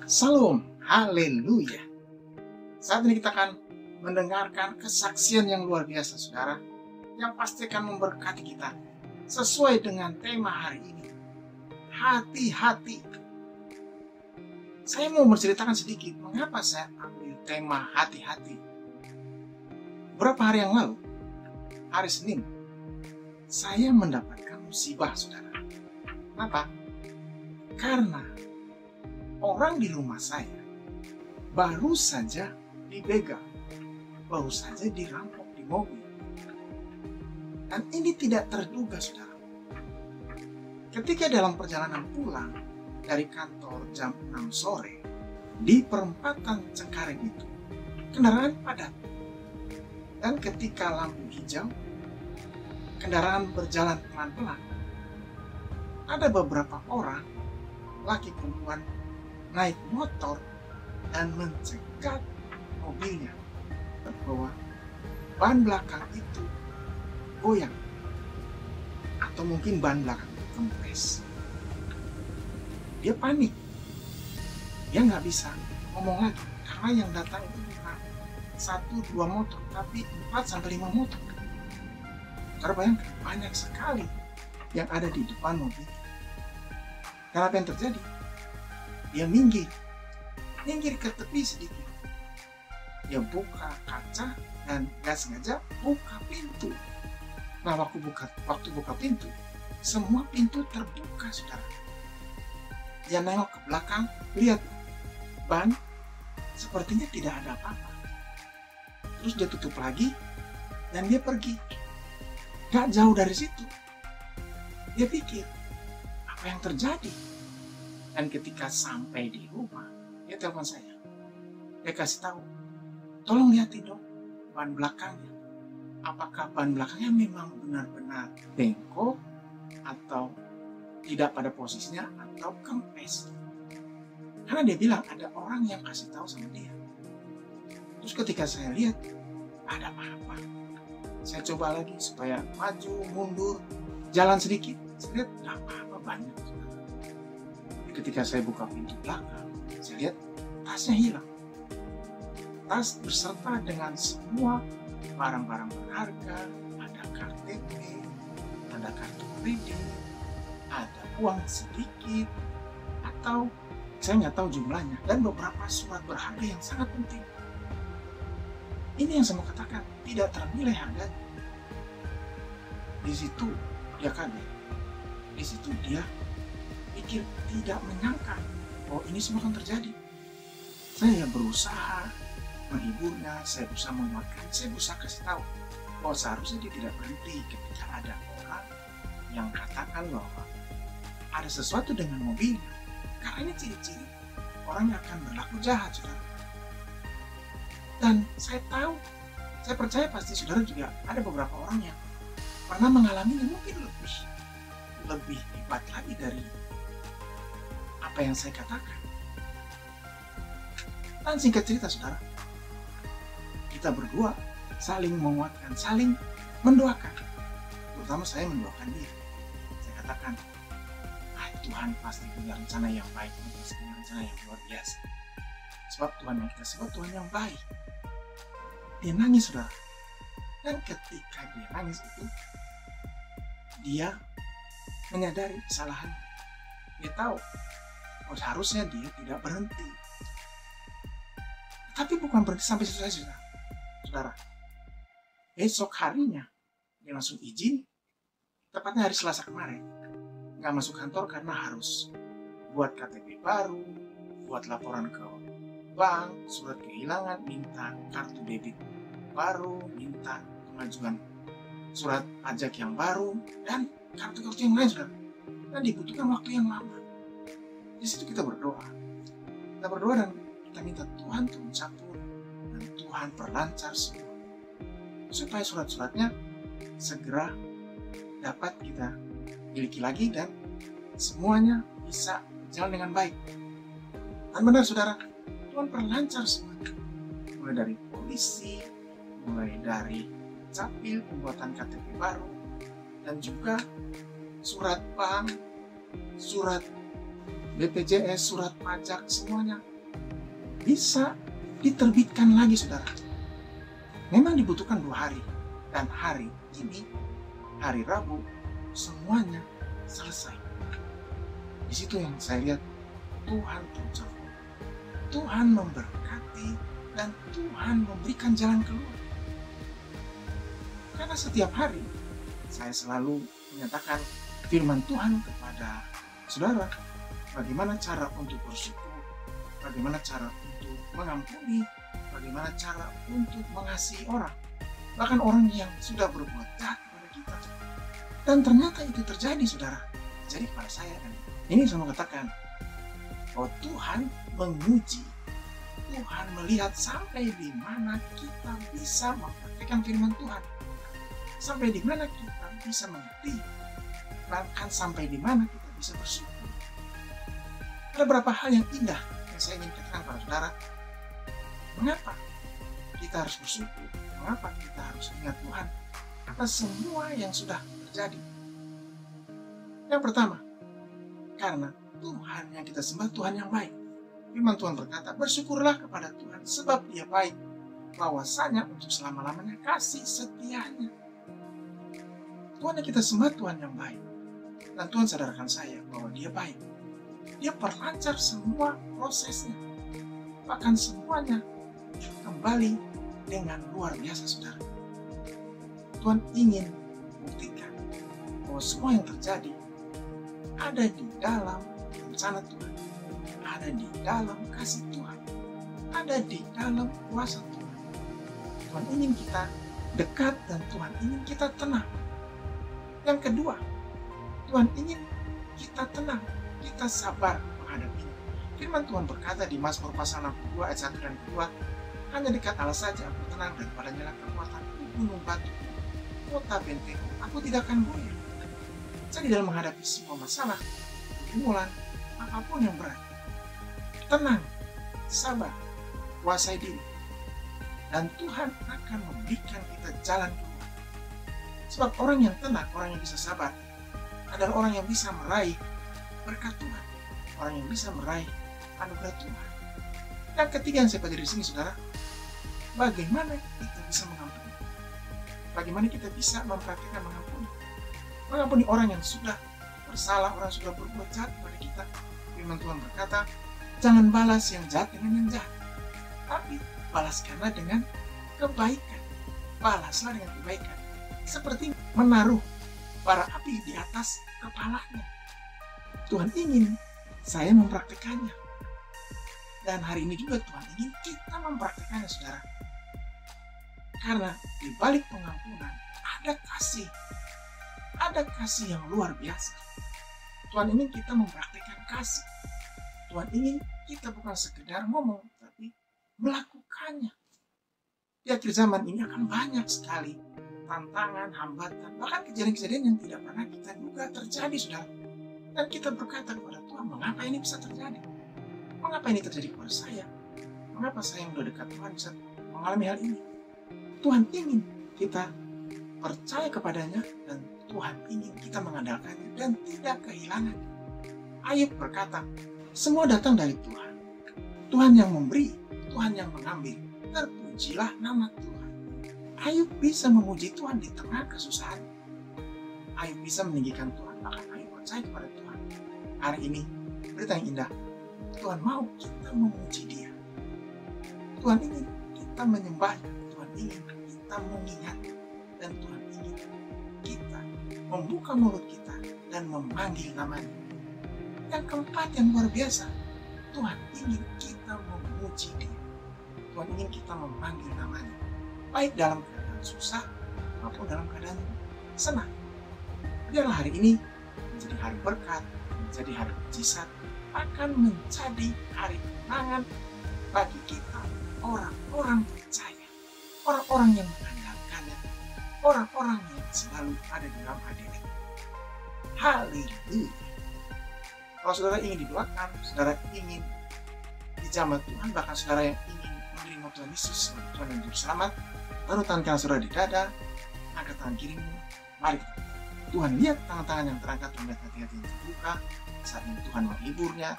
Salam, haleluya. Saat ini kita akan mendengarkan kesaksian yang luar biasa, saudara, yang pasti akan memberkati kita sesuai dengan tema hari ini. Hati-hati. Saya mau menceritakan sedikit mengapa saya ambil tema hati-hati. Beberapa hari yang lalu, hari Senin, saya mendapatkan musibah, saudara. Kenapa? Karena orang di rumah saya baru saja dibegal, baru saja dirampok di mobil. Dan ini tidak terduga, saudara. Ketika dalam perjalanan pulang dari kantor jam 6 sore, di perempatan Cengkareng itu, kendaraan padat. Dan ketika lampu hijau, kendaraan berjalan pelan-pelan. Ada beberapa orang, laki perempuan, naik motor dan mencegat mobilnya, bahwa ban belakang itu goyang atau mungkin ban belakang itu kempes. Dia panik, dia nggak bisa ngomong lagi karena yang datang itu bukan 1-2 motor tapi 4-5 motor. Karena bayangkan banyak sekali yang ada di depan mobil. Dan apa yang terjadi? Dia minggir ke tepi sedikit. Dia buka kaca dan nggak sengaja buka pintu. Nah, waktu buka pintu, semua pintu terbuka, saudara. Dia nengok ke belakang, lihat ban sepertinya tidak ada apa-apa. Terus dia tutup lagi dan dia pergi. Gak jauh dari situ, dia pikir apa yang terjadi. Dan ketika sampai di rumah, dia telepon saya. Dia kasih tahu, tolong lihatin dong ban belakangnya. Apakah ban belakangnya memang benar-benar bengkok atau tidak pada posisinya atau kempes. Karena dia bilang ada orang yang kasih tahu sama dia. Terus ketika saya lihat ada apa-apa, saya coba lagi supaya maju mundur jalan sedikit. Saya lihat nggak apa-apa, banyak. Ketika saya buka pintu belakang, saya lihat tasnya hilang. Tas beserta dengan semua barang-barang berharga, ada KTP, ada kartu kredit, ada uang sedikit, atau saya nggak tahu jumlahnya, dan beberapa surat berharga yang sangat penting. Ini yang saya mau katakan, tidak ternilai harganya. Di situ dia kaget, di situ dia pikir, tidak menyangka bahwa ini semua akan terjadi. Saya berusaha menghiburnya, saya berusaha menguatkan, saya berusaha kasih tahu bahwa seharusnya dia tidak berhenti ketika ada orang yang katakan bahwa ada sesuatu dengan mobilnya. Karena ini ciri-ciri orang yang akan berlaku jahat, saudara. Dan saya tahu, saya percaya pasti saudara juga ada beberapa orang yang pernah mengalaminya, mungkin lebih hebat lagi dari apa yang saya katakan. Dan singkat cerita, saudara, kita berdua saling menguatkan, saling mendoakan. Terutama saya mendoakan dia. Saya katakan, Tuhan pasti punya rencana yang baik, pasti punya rencana yang luar biasa. Sebab Tuhan yang kita sebut Tuhan yang baik. Dia nangis, saudara. Dan ketika dia nangis itu, dia menyadari kesalahan. Dia tahu bahwa seharusnya dia tidak berhenti. Tapi bukan berhenti sampai situ saja, saudara. Besok harinya dia langsung izin, tepatnya hari Selasa kemarin. Nggak masuk kantor karena harus buat KTP baru, buat laporan ke bank, surat kehilangan, minta kartu debit baru, minta pengajuan surat pajak yang baru, dan kartu-kartu yang lain, saudara. Dan dibutuhkan waktu yang lama. Di situ kita berdoa. Kita berdoa dan kita minta Tuhan turun campur dan Tuhan perlancar semua. Supaya surat-suratnya segera dapat kita miliki lagi dan semuanya bisa berjalan dengan baik. Dan benar, saudara, Tuhan perlancar semuanya. Mulai dari polisi, mulai dari capil, pembuatan KTP baru, dan juga surat bank, surat BPJS, surat pajak, semuanya bisa diterbitkan lagi, saudara. Memang dibutuhkan 2 hari, dan hari ini, hari Rabu, semuanya selesai. Di situ yang saya lihat Tuhan turun, Tuhan memberkati, dan Tuhan memberikan jalan keluar. Karena setiap hari saya selalu menyatakan firman Tuhan kepada saudara, bagaimana cara untuk bersyukur, bagaimana cara untuk mengampuni, bagaimana cara untuk mengasihi orang, bahkan orang yang sudah berbuat jahat kepada kita. Dan ternyata itu terjadi, saudara, terjadi kepada saya. Dan ini saya mau katakan bahwa Tuhan menguji, Tuhan melihat sampai di mana kita bisa mempraktikkan firman Tuhan, sampai di mana kita bisa mengerti, bahkan sampai di mana kita bisa bersyukur. Ada beberapa hal yang indah yang saya ingin katakan kepada saudara. Mengapa kita harus bersyukur? Mengapa kita harus ingat Tuhan atas semua yang sudah terjadi? Yang pertama, karena Tuhan yang kita sembah Tuhan yang baik. Firman Tuhan berkata, bersyukurlah kepada Tuhan sebab Dia baik, bahwasanya untuk selama-lamanya kasih setianya. Tuhan yang kita sembah Tuhan yang baik. Dan Tuhan sadarkan saya bahwa Dia baik. Dia perlancar semua prosesnya. Bahkan semuanya kembali dengan luar biasa, saudara. Tuhan ingin buktikan bahwa semua yang terjadi ada di dalam rencana Tuhan, ada di dalam kasih Tuhan, ada di dalam kuasa Tuhan. Tuhan ingin kita dekat dan Tuhan ingin kita tenang. Yang kedua, Tuhan ingin kita tenang, kita sabar menghadapinya. Firman Tuhan berkata di Mazmur pasal 62 ayat 1 dan 2, hanya dekat Allah saja aku tenang, daripada nyala kekuatanku, gunung batu, kota bentengku, aku tidak akan goyah. Jadi dalam menghadapi semua masalah, pergumulan, apapun yang berat, tenang, sabar, kuasai diri, dan Tuhan akan memberikan kita jalan keluar. Sebab orang yang tenang, orang yang bisa sabar, adalah orang yang bisa meraih berkat Tuhan, orang yang bisa meraih anugerah Tuhan. Yang ketiga yang saya pelajari di sini, saudara, bagaimana kita bisa mengampuni? Bagaimana kita bisa mempraktikkan mengampuni? Mengampuni orang yang sudah bersalah, orang yang sudah berbuat jahat kepada kita. Firman Tuhan berkata, jangan balas yang jahat dengan yang jahat, tapi balaskanlah dengan kebaikan. Balaslah dengan kebaikan. Seperti menaruh bara api di atas kepalanya. Tuhan ingin saya mempraktikannya. Dan hari ini juga Tuhan ingin kita mempraktikannya, saudara. Karena di balik pengampunan ada kasih. Ada kasih yang luar biasa. Tuhan ingin kita mempraktikkan kasih. Tuhan ingin kita bukan sekedar ngomong, tapi melakukannya. Di akhir zaman ini akan banyak sekali tantangan, hambatan, bahkan kejadian-kejadian yang tidak pernah kita duga terjadi, saudara. Dan kita berkata kepada Tuhan, mengapa ini bisa terjadi? Mengapa ini terjadi kepada saya? Mengapa saya yang sudah dekat Tuhan bisa mengalami hal ini? Tuhan ingin kita percaya kepadanya, dan Tuhan ingin kita mengandalkannya dan tidak kehilangan. Ayub berkata, semua datang dari Tuhan. Tuhan yang memberi, Tuhan yang mengambil. Terpujilah nama Tuhan. Ayub bisa memuji Tuhan di tengah kesusahan. Ayub bisa meninggikan Tuhan, bahkan Ayub percaya kepada Tuhan. Hari ini, berita yang indah. Tuhan mau kita memuji Dia. Tuhan ingin kita menyembah. Tuhan ingin kita mengingat. Dan Tuhan ingin kita membuka mulut kita dan memanggil namanya. Yang keempat yang luar biasa, Tuhan ingin kita memuji Dia. Tuhan ingin kita memanggil namanya. Baik dalam keadaan susah maupun dalam keadaan senang. Biarlah hari ini menjadi hari berkat, menjadi hari mujizat, akan menjadi hari kemenangan bagi kita, orang-orang percaya, orang-orang yang mengandalkannya, orang-orang yang selalu ada di dalam hadirat. Haleluya. Kalau saudara ingin didoakan, saudara ingin dijamah Tuhan, bahkan saudara yang ingin menerima Tuhan Yesus sebagai Tuhan dan Juru Selamat, taruh tangan kanan saudara di dada, angkat tangan kirimu, mari kita. Tuhan lihat tangan-tangan yang terangkat, melihat hati-hati yang terbuka. Saat ini Tuhan menghiburnya,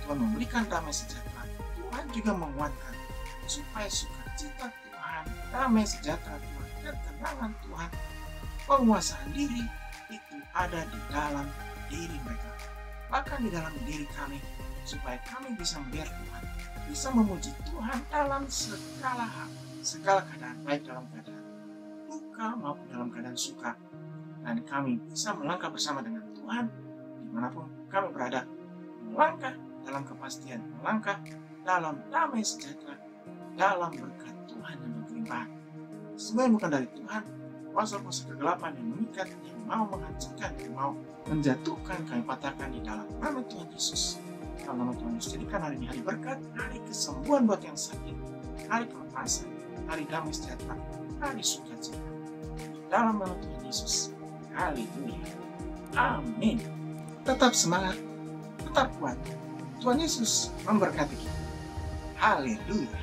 Tuhan memberikan damai sejahtera, Tuhan juga menguatkan supaya sukacita Tuhan, damai sejahtera Tuhan, ketenangan Tuhan, penguasaan diri itu ada di dalam diri mereka, bahkan di dalam diri kami, supaya kami bisa melihat Tuhan, bisa memuji Tuhan dalam segala hal, segala keadaan, baik dalam keadaan duka maupun dalam keadaan suka. Dan kami bisa melangkah bersama dengan Tuhan dimanapun kami berada, melangkah dalam kepastian, melangkah dalam damai sejahtera, dalam berkat Tuhan yang berlimpah. Semua bukan dari Tuhan, kuasa-kuasa kegelapan yang mengikat, yang mau menghancurkan, yang mau menjatuhkan, kami patahkan di dalam nama Tuhan Yesus. Dalam nama Tuhan Yesus, jadikan hari ini hari berkat, hari kesembuhan buat yang sakit, hari kelepasan, hari damai sejahtera, hari sukacita. Dalam nama Tuhan Yesus. Haleluya. Amin. Tetap semangat, tetap kuat. Tuhan Yesus memberkati kita. Haleluya.